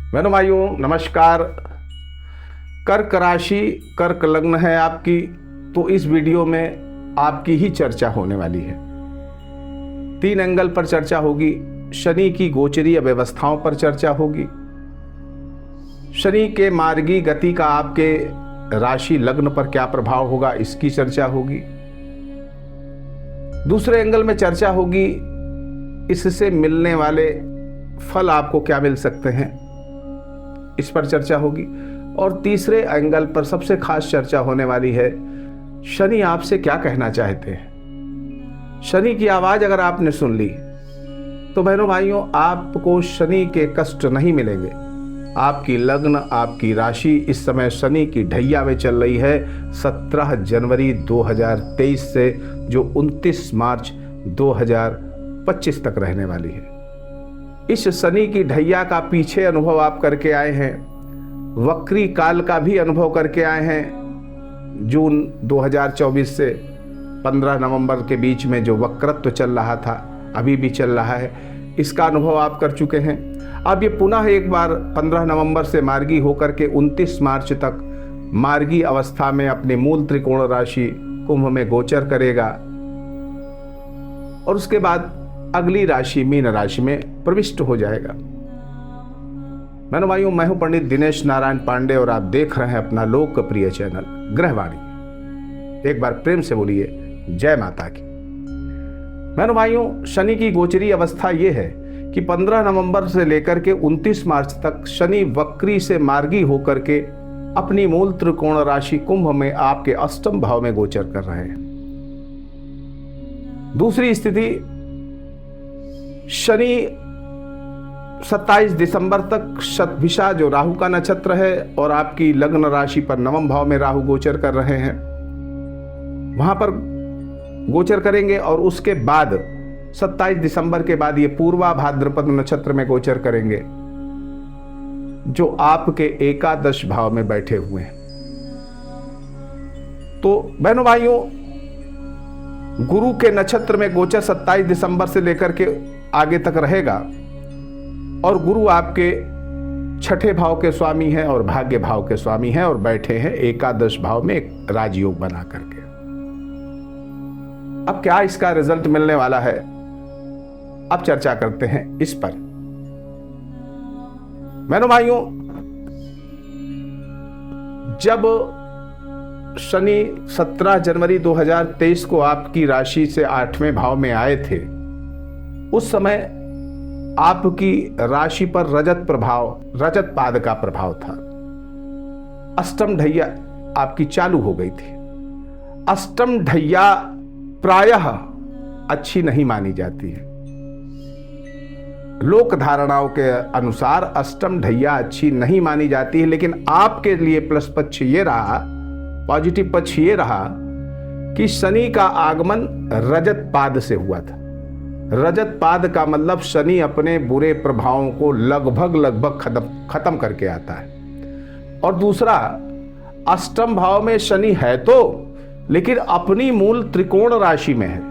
बहनों भाइयों नमस्कार। कर्क राशि कर्क लग्न है आपकी, तो इस वीडियो में आपकी ही चर्चा होने वाली है। 3 एंगल पर चर्चा होगी। शनि की गोचरीय व्यवस्थाओं पर चर्चा होगी। शनि के मार्गी गति का आपके राशि लग्न पर क्या प्रभाव होगा, इसकी चर्चा होगी। दूसरे एंगल में चर्चा होगी इससे मिलने वाले फल आपको क्या मिल सकते हैं, इस पर चर्चा होगी। और तीसरे एंगल पर सबसे खास चर्चा होने वाली है शनि आपसे क्या कहना चाहते हैं। शनि की आवाज अगर आपने सुन ली तो बहनों भाइयों आपको शनि के कष्ट नहीं मिलेंगे। आपकी लग्न आपकी राशि इस समय शनि की ढैया में चल रही है 17 जनवरी 2023 से, जो 29 मार्च 2025 तक रहने वाली है। इस शनि की ढैया का पीछे अनुभव आप करके आए हैं, वक्री काल का भी अनुभव करके आए हैं। जून 2024 से 15 नवंबर के बीच में जो वक्रत्व चल रहा था, अभी भी चल रहा है, इसका अनुभव आप कर चुके हैं। अब ये पुनः एक बार 15 नवंबर से मार्गी होकर के 29 मार्च तक मार्गी अवस्था में अपने मूल त्रिकोण राशि कुंभ में गोचर करेगा और उसके बाद अगली राशि मीन राशि में प्रविष्ट हो जाएगा। बहनों भाइयों, मैं हूं पंडित दिनेश नारायण पांडे और आप देख रहे हैं अपना लोकप्रिय चैनल ग्रहवाणी। एक बार प्रेम से बोलिए जय माता की। बहनों भाइयों, शनि की गोचरी अवस्था यह है कि 15 नवंबर से लेकर के 29 मार्च तक शनि वक्री से मार्गी होकर के अपनी मूल त्रिकोण राशि कुंभ में आपके अष्टम भाव में गोचर कर रहे हैं। दूसरी स्थिति, शनि 27 दिसंबर तक शतभिषा जो राहु का नक्षत्र है और आपकी लग्न राशि पर नवम भाव में राहु गोचर कर रहे हैं, वहां पर गोचर करेंगे। और उसके बाद 27 दिसंबर के बाद ये पूर्वा भाद्रपद नक्षत्र में गोचर करेंगे, जो आपके एकादश भाव में बैठे हुए हैं। तो बहनों भाइयों, गुरु के नक्षत्र में गोचर 27 दिसंबर से लेकर के आगे तक रहेगा और गुरु आपके छठे भाव के स्वामी हैं और भाग्य भाव के स्वामी हैं और बैठे हैं एकादश भाव में एक राजयोग बना करके। अब क्या इसका रिजल्ट मिलने वाला है, अब चर्चा करते हैं इस पर। बहनों भाइयों, जब शनि 17 जनवरी 2023 को आपकी राशि से 8वें भाव में आए थे, उस समय आपकी राशि पर रजत पाद का प्रभाव था। अष्टम ढैया आपकी चालू हो गई थी। अष्टम ढैया प्रायः अच्छी नहीं मानी जाती है। लोक धारणाओं के अनुसार अष्टम ढैया अच्छी नहीं मानी जाती है, लेकिन आपके लिए प्लस पक्ष ये रहा, पॉजिटिव पक्ष ये रहा कि शनि का आगमन रजत पाद से हुआ था। रजत पाद का मतलब शनि अपने बुरे प्रभावों को लगभग खत्म करके आता है। और दूसरा, अष्टम भाव में शनि है तो, लेकिन अपनी मूल त्रिकोण राशि में है।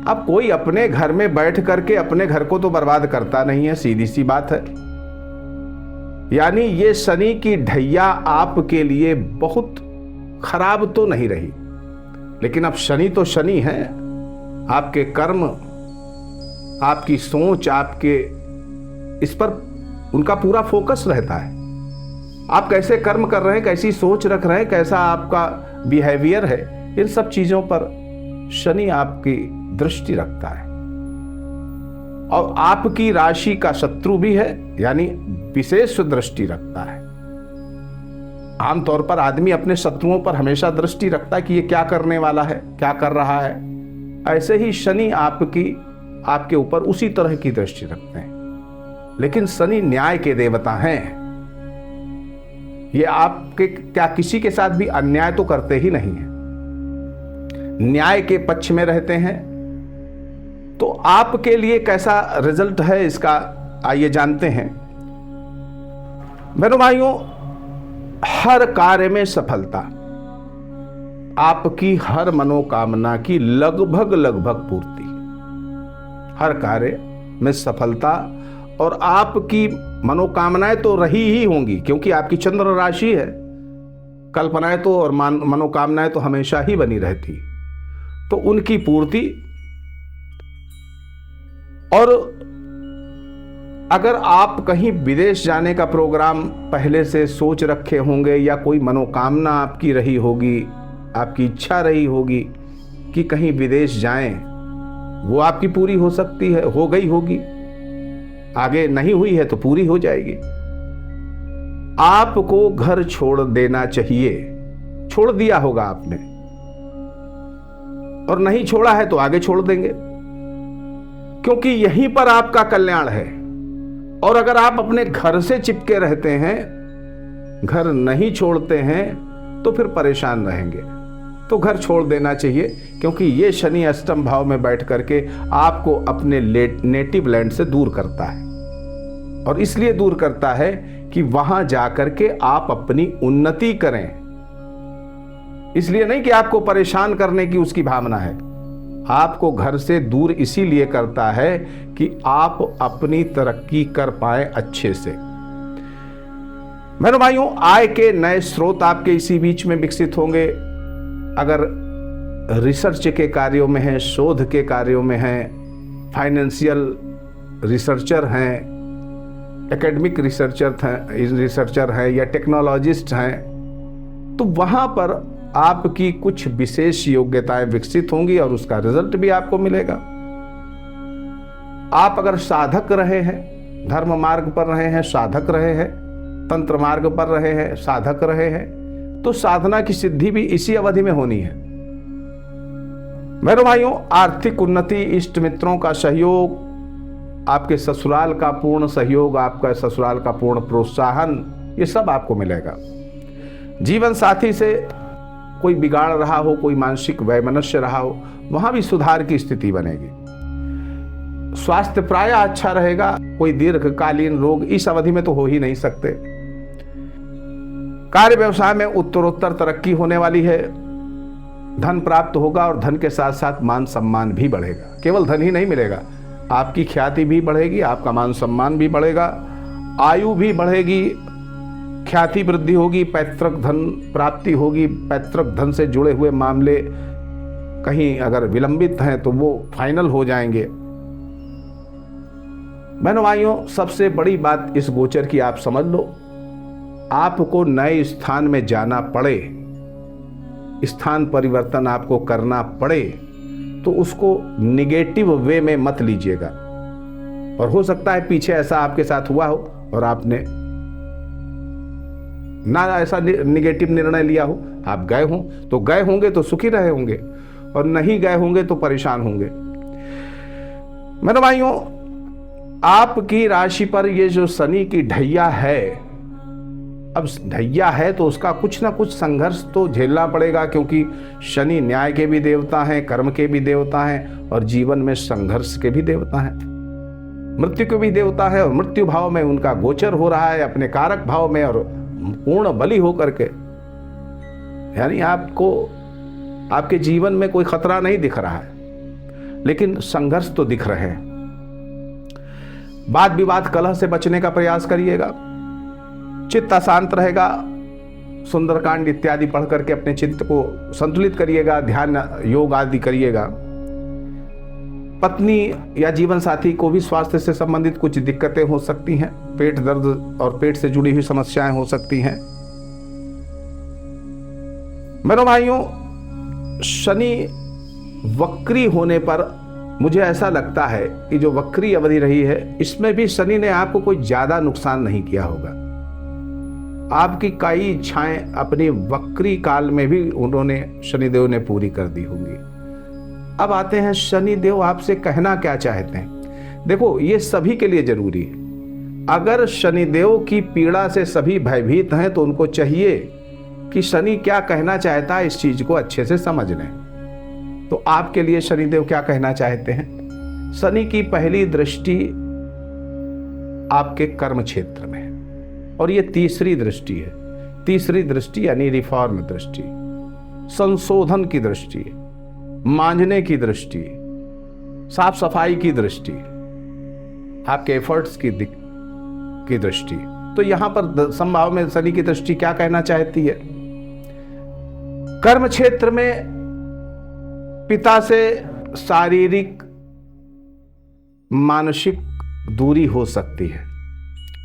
अब कोई अपने घर में बैठ करके अपने घर को तो बर्बाद करता नहीं है, सीधी सी बात है। यानी ये शनि की ढैया आपके लिए बहुत खराब तो नहीं रही, लेकिन अब शनि तो शनि है। आपके कर्म, आपकी सोच, आपके इस पर उनका पूरा फोकस रहता है। आप कैसे कर्म कर रहे हैं, कैसी सोच रख रहे हैं, कैसा आपका बिहेवियर है, इन सब चीजों पर शनि आपकी दृष्टि रखता है। और आपकी राशि का शत्रु भी है, यानी विशेष दृष्टि रखता है। आमतौर पर आदमी अपने शत्रुओं पर हमेशा दृष्टि रखता है कि ये क्या करने वाला है, क्या कर रहा है। ऐसे ही शनि आपके ऊपर उसी तरह की दृष्टि रखते हैं। लेकिन शनि न्याय के देवता हैं। ये आपके क्या किसी के साथ भी अन्याय तो करते ही नहीं है, न्याय के पक्ष में रहते हैं। तो आपके लिए कैसा रिजल्ट है इसका आइए जानते हैं। बहनों भाइयों, हर कार्य में सफलता, आपकी हर मनोकामना की लगभग पूर्ति, हर कार्य में सफलता और आपकी मनोकामनाएं तो रही ही होंगी, क्योंकि आपकी चंद्र राशि है। कल्पनाएं तो और मनोकामनाएं तो हमेशा ही बनी रहती, तो उनकी पूर्ति। और अगर आप कहीं विदेश जाने का प्रोग्राम पहले से सोच रखे होंगे, या कोई मनोकामना आपकी रही होगी, आपकी इच्छा रही होगी कि कहीं विदेश जाएं, वो आपकी पूरी हो सकती है, हो गई होगी। आगे नहीं हुई है तो पूरी हो जाएगी। आपको घर छोड़ देना चाहिए, छोड़ दिया होगा आपने, और नहीं छोड़ा है तो आगे छोड़ देंगे, क्योंकि यहीं पर आपका कल्याण है। और अगर आप अपने घर से चिपके रहते हैं, घर नहीं छोड़ते हैं, तो फिर परेशान रहेंगे। तो घर छोड़ देना चाहिए, क्योंकि ये शनि अष्टम भाव में बैठ करके आपको अपने नेटिव लैंड से दूर करता है। और इसलिए दूर करता है कि वहां जाकर के आप अपनी उन्नति करें, इसलिए नहीं कि आपको परेशान करने की उसकी भावना है। आपको घर से दूर इसीलिए करता है कि आप अपनी तरक्की कर पाए अच्छे से। मेरे भाइयों, आय के नए स्रोत आपके इसी बीच में विकसित होंगे। अगर रिसर्च के कार्यों में हैं, शोध के कार्यों में हैं, फाइनेंशियल रिसर्चर हैं, एकेडमिक रिसर्चर हैं या टेक्नोलॉजिस्ट हैं, तो वहां पर आपकी कुछ विशेष योग्यताएं विकसित होंगी और उसका रिजल्ट भी आपको मिलेगा। आप अगर साधक रहे हैं, धर्म मार्ग पर रहे हैं, साधक रहे हैं, तंत्र मार्ग पर रहे हैं, साधक रहे हैं, तो साधना की सिद्धि भी इसी अवधि में होनी है। मेरे भाइयों, आर्थिक उन्नति, इष्ट मित्रों का सहयोग, आपके ससुराल का पूर्ण सहयोग, आपका ससुराल का पूर्ण प्रोत्साहन, ये सब आपको मिलेगा। जीवन साथी से कोई बिगाड़ रहा हो, कोई मानसिक वैमनस्य रहा हो, वहां भी सुधार की स्थिति बनेगी। स्वास्थ्य प्राय अच्छा रहेगा, कोई दीर्घकालीन रोग इस अवधि में तो हो ही नहीं सकते। कार्य व्यवसाय में उत्तरोत्तर तरक्की होने वाली है, धन प्राप्त होगा और धन के साथ साथ मान सम्मान भी बढ़ेगा। केवल धन ही नहीं मिलेगा, आपकी ख्याति भी बढ़ेगी, आपका मान सम्मान भी बढ़ेगा, आयु भी बढ़ेगी, ख्याति वृद्धि होगी, पैतृक धन प्राप्ति होगी, पैतृक धन से जुड़े हुए मामले कहीं अगर विलंबित हैं तो वो फाइनल हो जाएंगे। बहनों भाइयों, सबसे बड़ी बात इस गोचर की आप समझ लो, आपको नए स्थान में जाना पड़े, स्थान परिवर्तन आपको करना पड़े, तो उसको निगेटिव वे में मत लीजिएगा। और हो सकता है पीछे ऐसा आपके साथ हुआ हो और आपने ना ऐसा निगेटिव निर्णय लिया हो, आप गए हों तो गए होंगे तो सुखी रहे होंगे, और नहीं गए होंगे तो परेशान होंगे। मेरे भाइयों, आपकी राशि पर ये जो शनि की ढैया है, अब ढैया है तो उसका कुछ ना कुछ संघर्ष तो झेलना पड़ेगा, क्योंकि शनि न्याय के भी देवता हैं, कर्म के भी देवता हैं, और जीवन में संघर्ष के भी देवता हैं, मृत्यु के भी देवता है। और मृत्यु भाव में उनका गोचर हो रहा है, अपने कारक भाव में, और पूर्ण बलि होकर के, यानी आपको आपके जीवन में कोई खतरा नहीं दिख रहा है, लेकिन संघर्ष तो दिख रहे हैं। वाद विवाद कलह से बचने का प्रयास करिएगा, चित्त अशांत रहेगा, सुंदरकांड इत्यादि पढ़ करके अपने चित्त को संतुलित करिएगा, ध्यान योग आदि करिएगा। पत्नी या जीवन साथी को भी स्वास्थ्य से संबंधित कुछ दिक्कतें हो सकती हैं, पेट दर्द और पेट से जुड़ी हुई समस्याएं हो सकती हैं। मेरे भाइयों, शनि वक्री होने पर मुझे ऐसा लगता है कि जो वक्री अवधि रही है, इसमें भी शनि ने आपको कोई ज्यादा नुकसान नहीं किया होगा। आपकी कई इच्छाएं अपनी वक्री काल में भी उन्होंने, शनिदेव ने पूरी कर दी होंगी। अब आते हैं शनिदेव आपसे कहना क्या चाहते हैं। देखो, ये सभी के लिए जरूरी है। अगर शनिदेव की पीड़ा से सभी भयभीत हैं तो उनको चाहिए कि शनि क्या कहना चाहता है, इस चीज को अच्छे से समझ लें। तो आपके लिए शनिदेव क्या कहना चाहते हैं? शनि की पहली दृष्टि आपके कर्म क्षेत्र में है, और ये तीसरी दृष्टि है। तीसरी दृष्टि यानी रिफॉर्म दृष्टि, संशोधन की दृष्टि, मांझने की दृष्टि, साफ सफाई की दृष्टि, आपके एफर्ट्स की दृष्टि। तो यहां पर समभाव में शनि की दृष्टि क्या कहना चाहती है? कर्म क्षेत्र में पिता से शारीरिक मानसिक दूरी हो सकती है।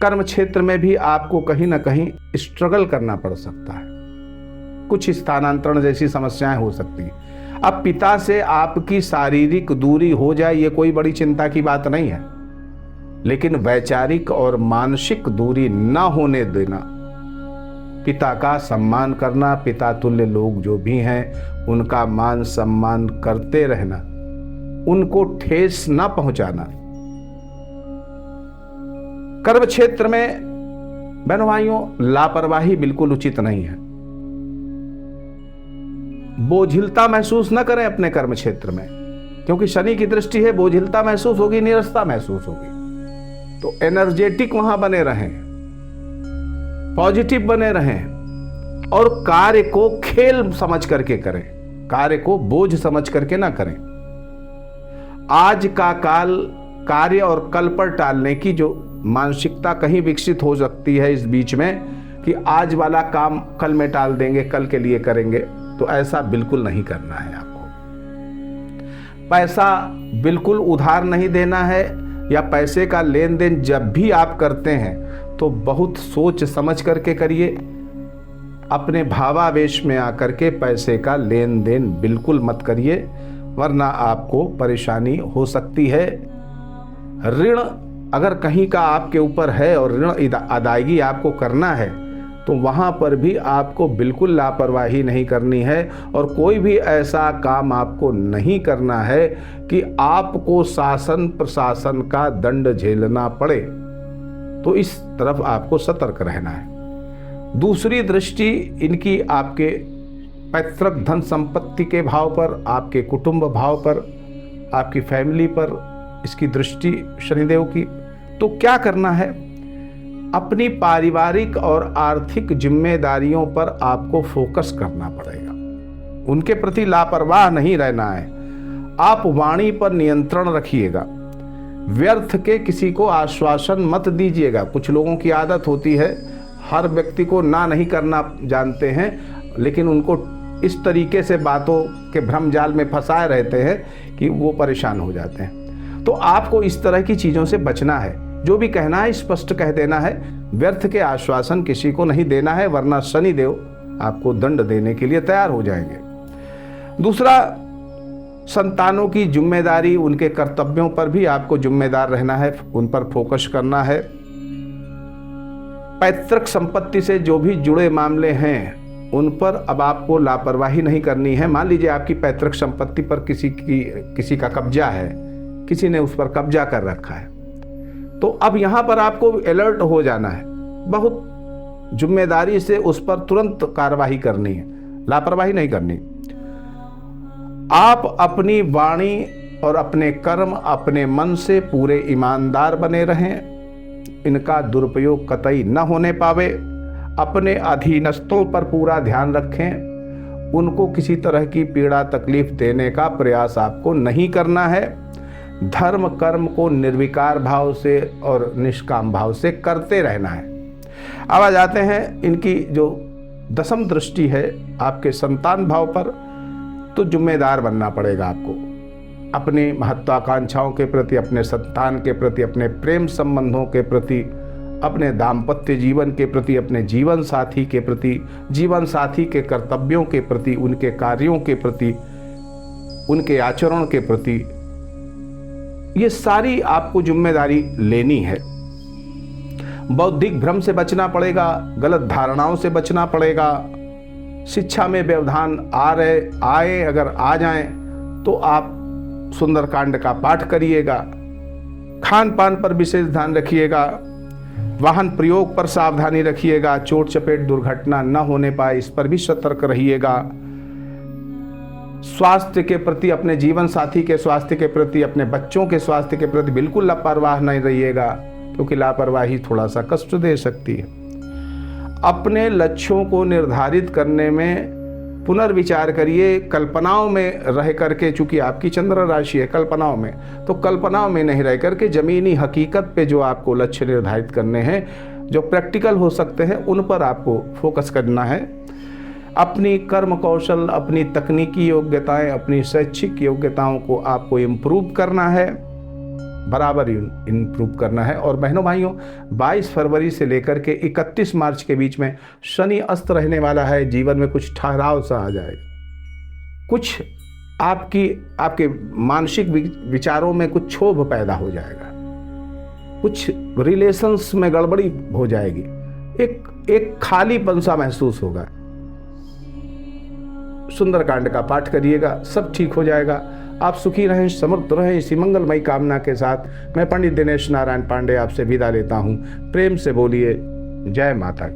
कर्म क्षेत्र में भी आपको कहीं ना कहीं स्ट्रगल करना पड़ सकता है, कुछ स्थानांतरण जैसी समस्याएं हो सकती हैं। अब पिता से आपकी शारीरिक दूरी हो जाए ये कोई बड़ी चिंता की बात नहीं है, लेकिन वैचारिक और मानसिक दूरी न होने देना, पिता का सम्मान करना, पिता तुल्य लोग जो भी हैं उनका मान सम्मान करते रहना, उनको ठेस न पहुंचाना। कर्म क्षेत्र में बहनों भाइयों लापरवाही बिल्कुल उचित नहीं है। बोझिलता महसूस न करें अपने कर्म क्षेत्र में, क्योंकि शनि की दृष्टि है, बोझिलता महसूस होगी, नीरसता महसूस होगी। तो एनर्जेटिक वहां बने रहें, पॉजिटिव बने रहें और कार्य को खेल समझ करके करें, कार्य को बोझ समझ करके ना करें। आज का काल कार्य और कल पर टालने की जो मानसिकता कहीं विकसित हो सकती है इस बीच में कि आज वाला काम कल में टाल देंगे, कल के लिए करेंगे, तो ऐसा बिल्कुल नहीं करना है। आपको पैसा बिल्कुल उधार नहीं देना है, या पैसे का लेन देन जब भी आप करते हैं तो बहुत सोच समझ करके करिए। अपने भावावेश में आकर के पैसे का लेन देन बिल्कुल मत करिए, वरना आपको परेशानी हो सकती है। ऋण अगर कहीं का आपके ऊपर है और ऋण अदायगी आपको करना है तो वहाँ पर भी आपको बिल्कुल लापरवाही नहीं करनी है, और कोई भी ऐसा काम आपको नहीं करना है कि आपको शासन प्रशासन का दंड झेलना पड़े। तो इस तरफ आपको सतर्क रहना है। दूसरी दृष्टि इनकी आपके पैतृक धन संपत्ति के भाव पर, आपके कुटुंब भाव पर, आपकी फैमिली पर इसकी दृष्टि शनिदेव की। तो क्या करना है? अपनी पारिवारिक और आर्थिक जिम्मेदारियों पर आपको फोकस करना पड़ेगा, उनके प्रति लापरवाह नहीं रहना है। आप वाणी पर नियंत्रण रखिएगा, व्यर्थ के किसी को आश्वासन मत दीजिएगा। कुछ लोगों की आदत होती है, हर व्यक्ति को ना नहीं करना जानते हैं, लेकिन उनको इस तरीके से बातों के भ्रम जाल में फंसाए रहते हैं कि वो परेशान हो जाते हैं। तो आपको इस तरह की चीज़ों से बचना है, जो भी कहना है स्पष्ट कह देना है, व्यर्थ के आश्वासन किसी को नहीं देना है, वरना शनिदेव आपको दंड देने के लिए तैयार हो जाएंगे। दूसरा, संतानों की जिम्मेदारी, उनके कर्तव्यों पर भी आपको जिम्मेदार रहना है, उन पर फोकस करना है। पैतृक संपत्ति से जो भी जुड़े मामले हैं उन पर अब आपको लापरवाही नहीं करनी है। मान लीजिए आपकी पैतृक संपत्ति पर किसी का कब्जा है, किसी ने उस पर कब्जा कर रखा है, तो अब यहां पर आपको अलर्ट हो जाना है, बहुत जिम्मेदारी से उस पर तुरंत कार्रवाई करनी है, लापरवाही नहीं करनी। आप अपनी वाणी और अपने कर्म, अपने मन से पूरे ईमानदार बने रहें, इनका दुरुपयोग कतई न होने पावे। अपने अधीनस्थों पर पूरा ध्यान रखें, उनको किसी तरह की पीड़ा तकलीफ देने का प्रयास आपको नहीं करना है। धर्म कर्म को निर्विकार भाव से और निष्काम भाव से करते रहना है। अब आ जाते हैं इनकी जो दशम दृष्टि है आपके संतान भाव पर, तो जिम्मेदार बनना पड़ेगा आपको अपनी महत्वाकांक्षाओं के प्रति, अपने संतान के प्रति, अपने प्रेम संबंधों के प्रति, अपने दाम्पत्य जीवन के प्रति, अपने जीवन साथी के प्रति, जीवन साथी के कर्तव्यों के प्रति, उनके कार्यों के प्रति, उनके आचरण के प्रति, ये सारी आपको जिम्मेदारी लेनी है। बौद्धिक भ्रम से बचना पड़ेगा, गलत धारणाओं से बचना पड़ेगा। शिक्षा में व्यवधान आए अगर आ जाएं तो आप सुंदरकांड का पाठ करिएगा। खान पान पर विशेष ध्यान रखिएगा, वाहन प्रयोग पर सावधानी रखिएगा, चोट चपेट दुर्घटना न होने पाए इस पर भी सतर्क रहिएगा। स्वास्थ्य के प्रति, अपने जीवन साथी के स्वास्थ्य के प्रति, अपने बच्चों के स्वास्थ्य के प्रति बिल्कुल लापरवाह नहीं रहिएगा, क्योंकि लापरवाही थोड़ा सा कष्ट दे सकती है। अपने लक्ष्यों को निर्धारित करने में पुनर्विचार करिए। कल्पनाओं में रह करके, चूंकि आपकी चंद्र राशि है कल्पनाओं में, तो कल्पनाओं में नहीं रह करके ज़मीनी हकीकत पे जो आपको लक्ष्य निर्धारित करने हैं, जो प्रैक्टिकल हो सकते हैं, उन पर आपको फोकस करना है। अपनी कर्म कौशल, अपनी तकनीकी योग्यताएं, अपनी शैक्षिक योग्यताओं को आपको इम्प्रूव करना है, बराबर इम्प्रूव करना है। और बहनों भाइयों, 22 फरवरी से लेकर के 31 मार्च के बीच में शनि अस्त रहने वाला है। जीवन में कुछ ठहराव सा आ जाएगा, कुछ आपके मानसिक विचारों में कुछ क्षोभ पैदा हो जाएगा, कुछ रिलेशंस में गड़बड़ी हो जाएगी, एक खालीपन सा महसूस होगा। सुंदरकांड का पाठ करिएगा, सब ठीक हो जाएगा। आप सुखी रहें, समृद्ध रहें, इसी मंगलमयी कामना के साथ मैं पंडित दिनेश नारायण पांडे आपसे विदा लेता हूँ। प्रेम से बोलिए जय माता।